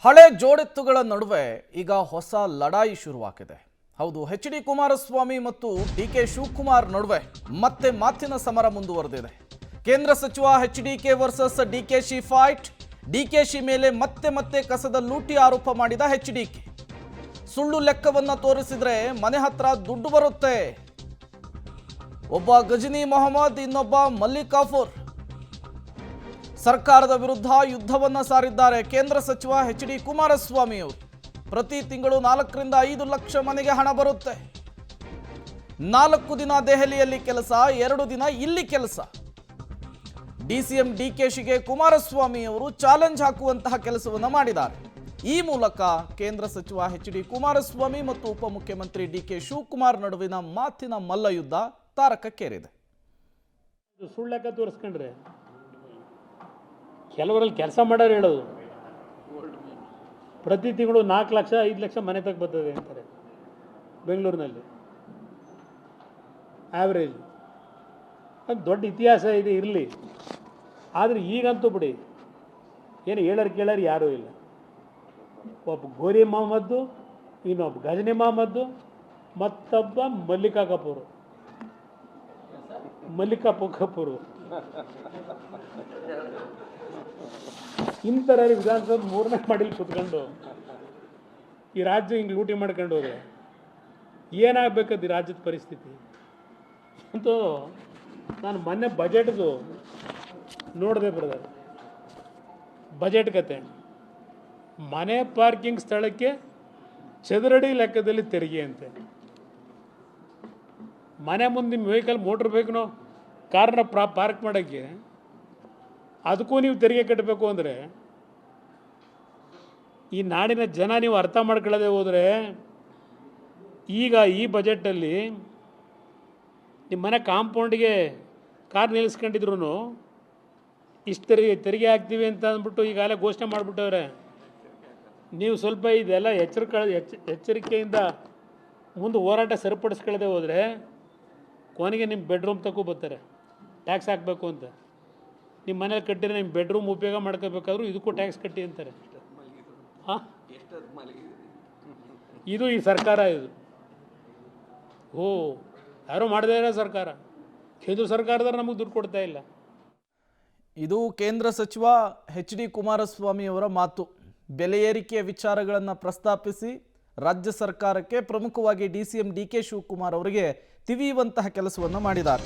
ಹಳೆ ಜೋಡೆತ್ತುಗಳ ನಡುವೆ ಈಗ ಹೊಸ ಲಡಾಯಿ ಶುರುವಾಗಿದೆ. ಹೌದು, ಎಚ್.ಡಿ. ಕುಮಾರಸ್ವಾಮಿ ಮತ್ತು ಡಿ.ಕೆ. ಶಿವಕುಮಾರ್ ನಡುವೆ ಮತ್ತೆ ಮಾತಿನ ಸಮರ ಮುಂದುವರೆದಿದೆ. ಕೇಂದ್ರ ಸಚಿವ ಎಚ್.ಡಿ.ಕೆ. Versus ಡಿ.ಕೆ.ಶಿ fight. ಡಿ.ಕೆ.ಶಿ ಮೇಲೆ ಮತ್ತೆ ಕಸದ ಲೂಟಿ ಆರೋಪ ಮಾಡಿದ ಎಚ್.ಡಿ.ಕೆ. ಸುಳ್ಳು ಲೆಕ್ಕವನ್ನ ತೋರಿಸಿದ್ರೆ ಮನೆ ಹತ್ರ ದುಡ್ಡು ಬರುತ್ತೆ. ಒಬ್ಬ ಗಜನಿ ಮೊಹಮ್ಮದ್, ಇನ್ನೊಬ್ಬ ಮಲ್ಲಿಕಾಫುರ್. ಸರ್ಕಾರದ ವಿರುದ್ಧ ಯುದ್ಧವನ್ನ ಸಾರಿದ್ದಾರೆ ಕೇಂದ್ರ ಸಚಿವ ಎಚ್.ಡಿ. ಕುಮಾರಸ್ವಾಮಿ ಅವರು. ಪ್ರತಿ ತಿಂಗಳು 4 ರಿಂದ 5 ಲಕ್ಷ ಮನೆಗೆ ಹಣ ಬರುತ್ತೆ. 4 ದಿನ ದೆಹಲಿಯಲ್ಲಿ ಕೆಲಸ, 2 ದಿನ ಇಲ್ಲಿ ಕೆಲಸ. ಡಿಸಿಎಂ ಡಿ.ಕೆ.ಶಿಗೆ ಕುಮಾರಸ್ವಾಮಿ ಅವರು ಚಾಲೆಂಜ್ ಹಾಕುವಂತಹ ಕೆಲಸವನ್ನ ಮಾಡಿದ್ದಾರೆ. ಈ ಮೂಲಕ ಕೇಂದ್ರ ಸಚಿವ ಎಚ್.ಡಿ. ಕುಮಾರಸ್ವಾಮಿ ಮತ್ತು ಉಪಮುಖ್ಯಮಂತ್ರಿ ಡಿ.ಕೆ. ಶಿವಕುಮಾರ್ ನಡುವಿನ ಮಾತಿನ ಮಲ್ಲಯುದ್ಧ ತಾರಕಕ್ಕೇರಿದೆ. ಸುಳ್ಳು ಲೆಕ್ಕ ತೋರಿಸ್ಕೊಂಡ್ರೆ ಕೆಲವರಲ್ಲಿ ಕೆಲಸ ಮಾಡೋರು ಹೇಳೋದು ಪ್ರತಿ ತಿಂಗಳು 4 ಲಕ್ಷ 5 ಲಕ್ಷ ಮನೆ ತಗ ಬರ್ತದೆ ಅಂತಾರೆ ಬೆಂಗಳೂರಿನಲ್ಲಿ ಆ್ಯಾವ್ರೇಜ್. ಅದು ದೊಡ್ಡ ಇತಿಹಾಸ ಇದೆ, ಇರಲಿ. ಆದರೆ ಈಗಂತೂ ಬಿಡಿ, ಏನು ಹೇಳೋರು ಕೇಳೋರು ಯಾರೂ ಇಲ್ಲ. ಒಬ್ಬ ಗೋರಿ ಮೊಹಮ್ಮದ್ದು, ಇನ್ನೊಬ್ಬ ಗಜನಿ ಮೊಹಮ್ಮದ್ದು, ಮತ್ತೊಬ್ಬ ಮಲ್ಲಿಕಾ ಕಪೂರು. ಇಂಥರ ವಿಧಾನಸೌಧ 3ನೇ ಮಾಡಿಲಿ ಕೂತ್ಕೊಂಡು ಈ ರಾಜ್ಯ ಹಿಂಗೆ ಲೂಟಿ ಮಾಡ್ಕೊಂಡು ಹೋದ್ರೆ ಏನಾಗಬೇಕದು ಈ ರಾಜ್ಯದ ಪರಿಸ್ಥಿತಿ ಅಂತೂ. ನಾನು ಮೊನ್ನೆ ಬಜೆಟ್ದು ನೋಡಿದೆ ಬ್ರದರ್. ಬಜೆಟ್ ಕತೆ, ಮನೆ ಪಾರ್ಕಿಂಗ್ ಸ್ಥಳಕ್ಕೆ ಚದರಡಿ ಲೆಕ್ಕದಲ್ಲಿ ತೆರಿಗೆ ಅಂತೆ. ಮನೆ ಮುಂದೆ ನಿಮ್ಮ ವೆಹಿಕಲ್ ಮೋಟ್ರ್ ಬೇಕನೋ ಕಾರ್ನ ಪಾರ್ಕ್ ಮಾಡೋಕ್ಕೆ, ಅದಕ್ಕೂ ನೀವು ತೆರಿಗೆ ಕಟ್ಟಬೇಕು ಅಂದರೆ ಈ ನಾಡಿನ ಜನ ನೀವು ಅರ್ಥ ಮಾಡ್ಕೊಳ್ಳದೆ ಹೋದರೆ, ಈಗ ಈ ಬಜೆಟಲ್ಲಿ ನಿಮ್ಮ ಮನೆ ಕಾಂಪೌಂಡಿಗೆ ಕಾರ್ ನಿಲ್ಲಿಸ್ಕೊಂಡಿದ್ರು ಇಷ್ಟು ತೆರಿಗೆ ಹಾಕ್ತೀವಿ ಅಂತ ಅಂದ್ಬಿಟ್ಟು ಈಗಾಗಲೇ ಘೋಷಣೆ ಮಾಡಿಬಿಟ್ಟವ್ರೆ. ನೀವು ಸ್ವಲ್ಪ ಇದೆಲ್ಲ ಎಚ್ಚರಿಕೆಯಿಂದ ಮುಂದೆ ಹೋರಾಟ ಸರಿಪಡಿಸ್ಕೊಳ್ಳದೆ ಹೋದರೆ ಕೊನೆಗೆ ನಿಮ್ಮ ಬೆಡ್ರೂಮ್ ತಗೋ ಬರ್ತಾರೆ ಟ್ಯಾಕ್ಸ್ ಹಾಕಬೇಕು ಅಂತ. ನಿಮ್ಮ ಮನೇಲಿ ಕಟ್ಟಿದ್ರೆ ನಿಮ್ಮ ಬೆಡ್ರೂಮ್ ಉಪಯೋಗ ಮಾಡ್ಕೋಬೇಕಾದ್ರೂ ಇದಕ್ಕೂ ಟ್ಯಾಕ್ಸ್ ಕಟ್ಟಿ ಅಂತಾರೆ. ಹಾಂ, ಇದು ಈ ಸರ್ಕಾರ ಇದು. ಯಾರೂ ಮಾಡದೇ ಇರೋ ಸರ್ಕಾರ. ಕೇಂದ್ರ ಸರ್ಕಾರದವ್ರು ನಮಗೆ ದುಡ್ಡು ಕೊಡ್ತಾ ಇಲ್ಲ. ಇದು ಕೇಂದ್ರ ಸಚಿವ ಎಚ್.ಡಿ. ಕುಮಾರಸ್ವಾಮಿ ಅವರ ಮಾತು. ಬೆಲೆ ಏರಿಕೆಯ ವಿಚಾರಗಳನ್ನು ಪ್ರಸ್ತಾಪಿಸಿ ರಾಜ್ಯ ಸರ್ಕಾರಕ್ಕೆ, ಪ್ರಮುಖವಾಗಿ ಡಿಸಿಎಂ ಡಿ.ಕೆ. ಶಿವಕುಮಾರ್ ಅವರಿಗೆ ತಿವಿಯುವಂತಹ ಕೆಲಸವನ್ನು ಮಾಡಿದ್ದಾರೆ.